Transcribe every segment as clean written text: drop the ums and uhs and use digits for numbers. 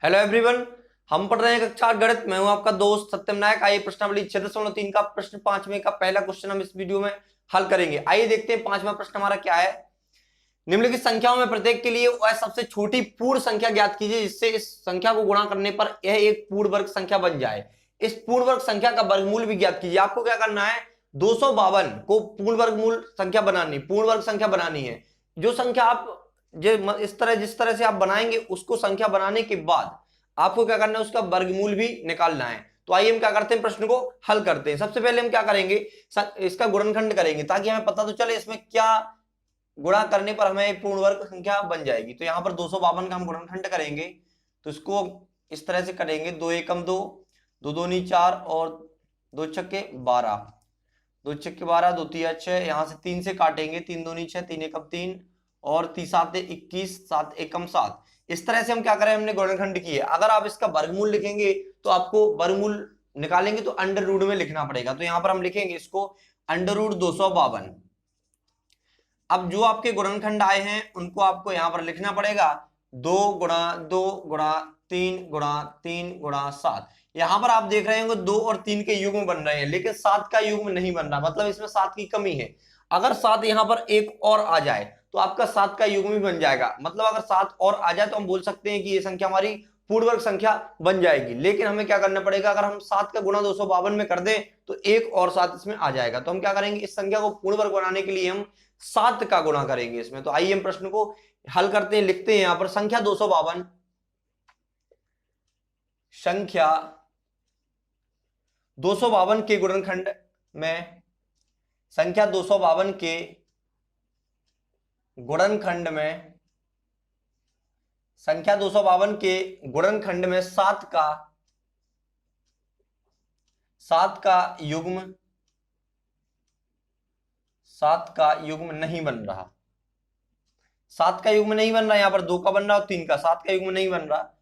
Hello everyone, हम पढ़ रहे हैं कक्षा 8 गणित। मैं हूं आपका दोस्त सत्यम नायक। आइए प्रश्नावली 6.3 का प्रश्न 5वें का पहला क्वेश्चन हम इस वीडियो में हल करेंगे। आइए देखते हैं 5वां प्रश्न हमारा क्या है। निम्नलिखित संख्याओं में प्रत्येक के लिए वह सबसे छोटी पूर्ण संख्या ज्ञात कीजिए जिससे इस संख्या को गुणा करने पर यह एक पूर्ण वर्ग संख्या बन जाए। इस पूर्ण वर्ग संख्या का वर्गमूल भी ज्ञात कीजिए। आपको क्या करना है, 252 को पूर्ण वर्गमूल संख्या बनानी, पूर्ण वर्ग संख्या बनानी है। जो संख्या आप इस तरह जिस तरह से आप बनाएंगे उसको संख्या बनाने के बाद आपको क्या करना है, उसका वर्गमूल भी निकालना है। तो आइए हम क्या करते हैं, प्रश्न को हल करते हैं। सबसे पहले हम क्या करेंगे, इसका गुणनखंड करेंगे ताकि हमें पता तो चले इसमें क्या गुणा करने पर हमें एक पूर्ण वर्ग संख्या बन जाएगी। तो यहां पर 252 का हम गुणनखंड करेंगे तो इसको इस तरह से करेंगे, 2 एकम 2, 2 दूनी 4 और 2 छक्के 12, 2 छक्के 12, 2 तिया 6, यहां से 3 से काटेंगे, 3 दूनी 6, 3 एकम 3 और 3 7 21, 7 एकम 7। इस तरह से हम क्या करें, हमने गुणनखंड किए। अगर आप इसका वर्गमूल लिखेंगे तो आपको वर्गमूल निकालेंगे तो अंडर रूट में लिखना पड़ेगा। तो यहां पर हम लिखेंगे इसको अंडर रूट 252। अब जो आपके गुणनखंड आए हैं उनको आपको यहां पर लिखना पड़ेगा, 2 गुणा 2 गुणा 3 गुणा 3 गुणा 7। यहां पर आप देख रहे होंगे 2 और 3 के युग्म बन रहे हैं लेकिन 7 का युग्म नहीं बन रहा, मतलब इसमें 7 की कमी है। अगर 7 यहां पर एक और आ जाए तो आपका 7 का युग्म भी बन जाएगा। मतलब अगर 7 और आ जाए तो हम बोल सकते हैं कि ये संख्या हमारी पूर्ण वर्ग संख्या बन जाएगी। लेकिन हमें क्या करना पड़ेगा, अगर हम 7 का गुणा 252 में कर दें तो एक और 7 इसमें आ जाएगा। तो हम क्या करेंगे, इस संख्या को पूर्ण वर्ग बनाने के लिए हम 7 का गुणा करेंगे इसमें। तो आइए हम प्रश्न को हल करते हैं। लिखते हैं यहां पर संख्या 252, संख्या 252 के गुणनखंड में, संख्या 252 के गुणनखंड में, संख्या 252 के गुणनखंड में 7 का युग्म, 7 का युग्म नहीं बन रहा। 7 का युग्म नहीं बन रहा, यहां पर 2 का बन रहा और 3 का, 7 का युग्म नहीं बन रहा,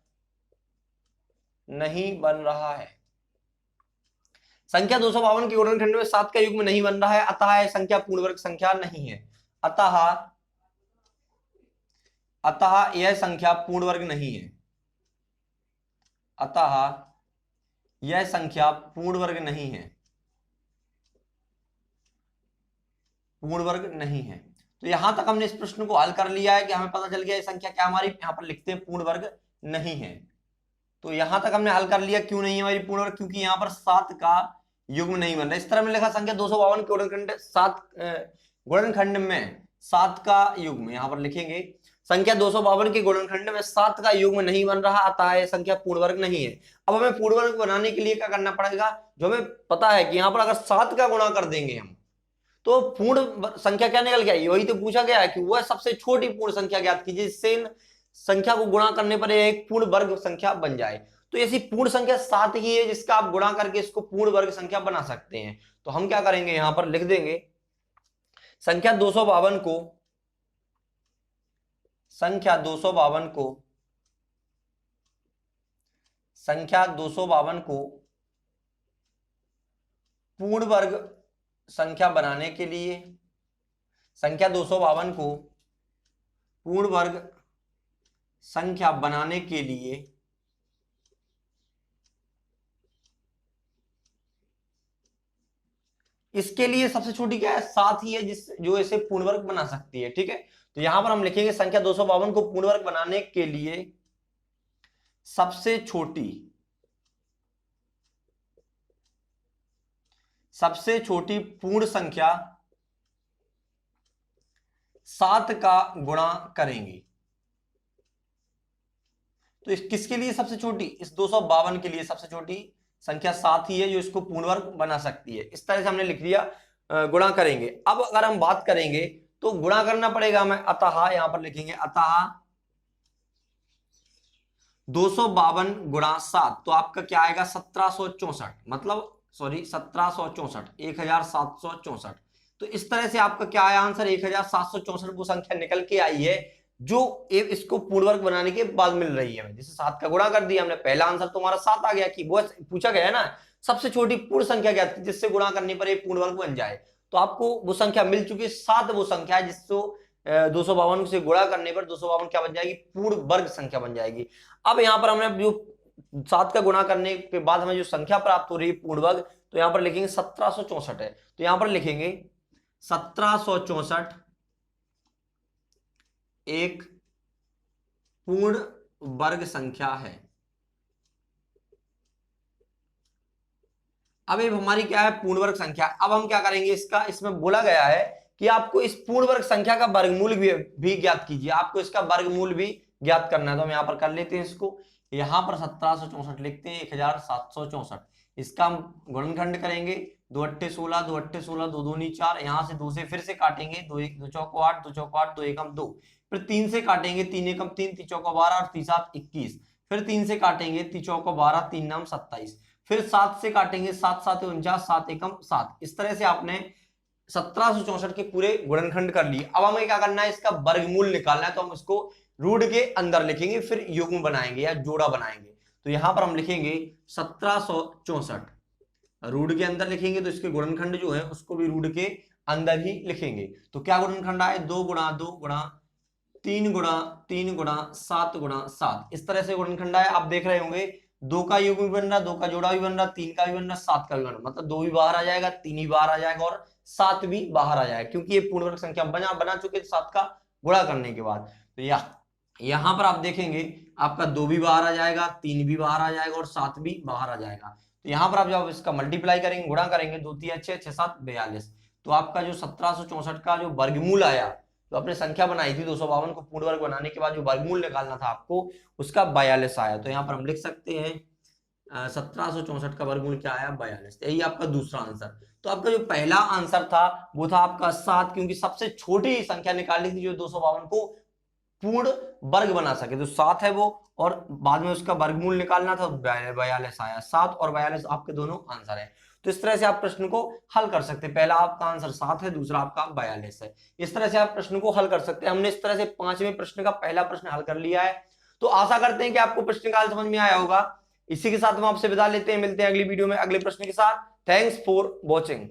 नहीं बन रहा है। संख्या 252 के गुणनखंड में 7 का युग्म नहीं बन रहा है, अतः यह संख्या पूर्ण वर्ग संख्या नहीं है। अतः यह संख्या पूर्ण वर्ग नहीं है। अतः यह संख्या पूर्ण वर्ग नहीं है, पूर्ण वर्ग नहीं है। तो यहां तक हमने इस प्रश्न को हल कर लिया है कि हमें पता चल गया ये संख्या क्या हमारी, यहां पर लिखते हैं पूर्ण वर्ग नहीं है। तो यहां तक हमने हल कर लिया, क्यों नहीं है हमारी पूर्ण वर्ग, क्योंकि यहां पर 7 का युग्म नहीं बन रहा। इस तरह में लिखा संख्या 252 के गुणनखंड में 7 का युग्म, यहां पर लिखेंगे संख्या 252 के गुणनखंड में 7 का युग्म नहीं बन रहा, अतः यह संख्या पूर्ण वर्ग नहीं है। अब हमें पूर्ण वर्ग बनाने के लिए क्या करना पड़ेगा, जो हमें पता है कि यहां पर अगर 7 का गुणा कर देंगे हम तो पूर्ण संख्या क्या निकल गया, वही तो पूछा गया है कि वह सबसे छोटी पूर्ण संख्या ज्ञात कीजिए जिससे इन संख्या को गुणा करने पर यह एक पूर्ण वर्ग संख्या बन जाए। तो ऐसी पूर्ण संख्या 7 ही है जिसका आप गुणा करके इसको पूर्ण वर्ग संख्या बना सकते हैं। तो हम क्या करेंगे, यहां पर लिख देंगे संख्या 252 को, संख्या 252 को, संख्या 252 को पूर्ण वर्ग संख्या बनाने के लिए, संख्या 252 को पूर्ण वर्ग संख्या बनाने के लिए इसके लिए सबसे छोटी क्या है, 7 ही है जो इसे पूर्ण वर्ग बना सकती है। ठीक है, तो यहां पर हम लिखेंगे संख्या 252 को पूर्ण वर्ग बनाने के लिए सबसे छोटी पूर्ण संख्या 7 का गुणा करेंगे। तो इस किसके लिए सबसे छोटी, इस 252 के लिए सबसे छोटी संख्या 7 ही है जो इसको पूर्ण वर्ग बना सकती है। इस तरह से हमने लिख दिया, गुणा करेंगे। अब अगर हम बात करेंगे तो गुणा करना पड़ेगा हमें, अतः यहां पर लिखेंगे अतः 252 गुणा 7, तो आपका क्या आएगा 1764, मतलब सॉरी 1764, 1764। तो इस तरह से आपका क्या आया आंसर, 1764 वो संख्या निकल के आई है जो इसको पूर्ण वर्ग बनाने के बाद मिल रही है। जैसे 7 का गुणा कर दिया हमने, पहला आंसर तुम्हारा 7 आ गया कि वो पूछा गया है ना सबसे छोटी पूर्ण संख्या क्या थी जिससे गुणा करने पर ये पूर्ण वर्ग बन जाए। तो आपको वो संख्या मिल चुकी है, 7 वो संख्या है जिसको 252 से गुणा करने पर 252 क्या बन जाएगी, पूर्ण वर्ग संख्या बन जाएगी। अब यहाँ पर हमने जो 7 का गुणा करने के बाद हमें जो संख्या प्राप्त हो रही है पूर्ण वर्ग, तो यहाँ पर लिखेंगे 1764 है, तो यहाँ पर लिखेंगे 1764 एक पूर्ण वर्ग संख्या है। अब ये हमारी क्या है, पूर्ण वर्ग संख्या। अब हम क्या करेंगे, इसका इसमें बोला गया है कि आपको इस पूर्ण वर्ग संख्या का वर्गमूल भी ज्ञात कीजिए, आपको इसका वर्गमूल भी ज्ञात करना है। तो हम यहाँ पर कर लेते हैं इसको, यहाँ पर 1764 लिखते हैं 1764, इसका हम गुणनखंड करेंगे, 2 अट्ठे 16, 2 अट्ठे 16, 2 दूनी 4, यहाँ से 2 से फिर से काटेंगे, 2 1 2 चौको 8, 2 चौको 8, 2 एकम 2, फिर 3 से काटेंगे, 3 एकम 3, 3 चौको 12 और 3 7 21, फिर 3 से काटेंगे, 3 चौको 12, 3 नाम 27, फिर 7 से काटेंगे, 7 7 49, 7 एकम 7। इस तरह से आपने 1764 के पूरे गुणनखंड कर लिए। अब हमें क्या करना है, इसका वर्गमूल निकालना है, तो हम इसको रूट के अंदर लिखेंगे, फिर युग्म बनाएंगे या जोड़ा बनाएंगे। तो यहां पर हम लिखेंगे 1764 रूट के अंदर लिखेंगे, तो इसके गुणनखंड जो है उसको भी रूट के अंदर ही लिखेंगे। तो क्या गुणनखंड आए, 2 गुणा 2 गुणा 3 गुणा 3 गुणा 7 गुणा 7, इस तरह से गुणनखंड आए। आप देख रहे होंगे 2 का युग्म भी बन रहा, 2 का जोड़ा भी बन रहा, 3 का भी बन रहा, 7 का भी बन रहा, मतलब 2 भी बाहर आ जाएगा, 3 भी बाहर आ जाएगा और 7 भी बाहर आ जाएगा, क्योंकि ये पूर्ण वर्ग संख्या बना चुके 7 का गुणा करने के बाद। तो यहां पर आप देखेंगे आपका 2 भी बाहर आ जाएगा, 3 भी बाहर आ जाएगा और 7 भी बाहर आ जाएगा। तो यहां पर आप जब इसका मल्टीप्लाई करेंगे, गुणा करेंगे, 2 3 6 6 7 42, तो आपका जो 1764 का जो वर्गमूल आया, तो आपने संख्या बनाई थी 252 को पूर्ण वर्ग बनाने के बाद जो वर्गमूल निकालना था आपको, उसका 42 आया। तो यहाँ पर हम लिख सकते हैं 1764 का वर्गमूल क्या आया, 42। यही आपका दूसरा आंसर। तो आपका जो पहला आंसर था वो था आपका 7, क्योंकि सबसे छोटी संख्या निकालनी थी जो 252 को पूर्ण वर्ग बना सके, तो 7 है वो, और बाद में उसका वर्गमूल निकालना था, 42 आया। 7 और 42 आपके दोनों आंसर है। तो इस तरह से आप प्रश्न को हल कर सकते हैं। पहला आपका आंसर 7 है, दूसरा आपका 42 है। इस तरह से आप प्रश्न को हल कर सकते हैं। हमने इस तरह से 5वें प्रश्न का पहला प्रश्न हल कर लिया है। तो आशा करते हैं कि आपको प्रश्न का हल समझ में आया होगा। इसी के साथ हम आपसे विदा लेते हैं, मिलते हैं अगली वीडियो में अगले प्रश्न के साथ। Thanks for watching.